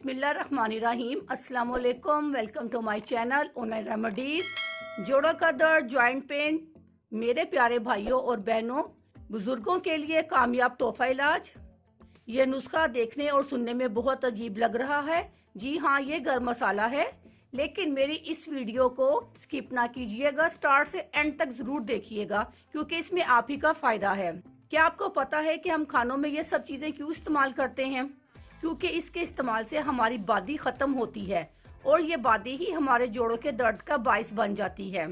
बिस्मिल्लाहिर्रहमानिर्रहीम। अस्सलाम वालेकुम। Welcome to my channel online remedies. जोड़ों का दर्द, जॉइंट पेन, मेरे प्यारे भाइयों और बहनों, बुजुर्गों के लिए कामयाब तोहफा इलाज। ये नुस्खा देखने और सुनने में बहुत अजीब लग रहा है। जी हाँ, ये गर्म मसाला है, लेकिन मेरी इस वीडियो को स्किप ना कीजिएगा, स्टार्ट से एंड तक जरूर देखिएगा, क्योंकि इसमें आप ही का फायदा है। क्या आपको पता है कि हम खानों में ये सब चीजें क्यों इस्तेमाल करते हैं? क्योंकि इसके इस्तेमाल से हमारी बादी खत्म होती है और ये बादी ही हमारे जोड़ों के दर्द का बाइस बन जाती है।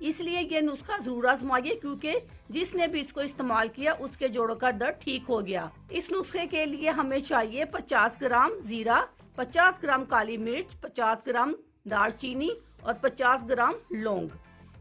इसलिए ये नुस्खा जरूर आजमाइए, क्योंकि जिसने भी इसको इस्तेमाल किया उसके जोड़ों का दर्द ठीक हो गया। इस नुस्खे के लिए हमें चाहिए 50 ग्राम जीरा, 50 ग्राम काली मिर्च, 50 ग्राम दालचीनी और 50 ग्राम लौंग।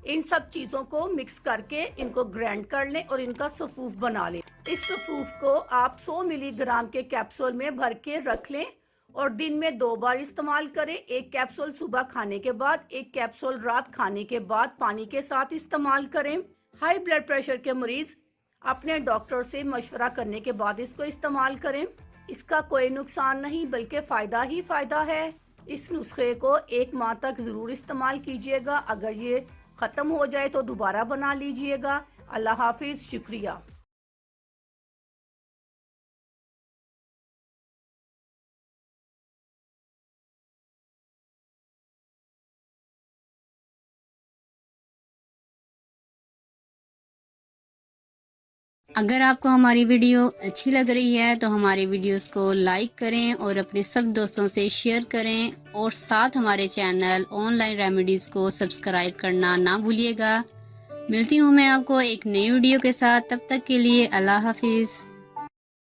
इन सब चीजों को मिक्स करके इनको ग्राइंड कर लें और इनका सफूफ बना लें। इस सफूफ को आप 100 मिलीग्राम के कैप्सूल में भर के रख लें और दिन में 2 बार इस्तेमाल करें। एक कैप्सूल सुबह खाने के बाद, एक कैप्सूल रात खाने के बाद पानी के साथ इस्तेमाल करें। हाई ब्लड प्रेशर के मरीज अपने डॉक्टर से मशवरा करने के बाद इसको इस्तेमाल करें। इसका कोई नुकसान नहीं बल्कि फायदा ही फायदा है। इस नुस्खे को 1 माह तक जरूर इस्तेमाल कीजिएगा। अगर ये खत्म हो जाए तो दोबारा बना लीजिएगा। अल्लाह हाफिज, शुक्रिया। अगर आपको हमारी वीडियो अच्छी लग रही है तो हमारी वीडियोस को लाइक करें और अपने सब दोस्तों से शेयर करें और साथ हमारे चैनल ऑनलाइन रेमेडीज़ को सब्सक्राइब करना ना भूलिएगा। मिलती हूँ मैं आपको एक नई वीडियो के साथ, तब तक के लिए अल्लाह हाफिज़।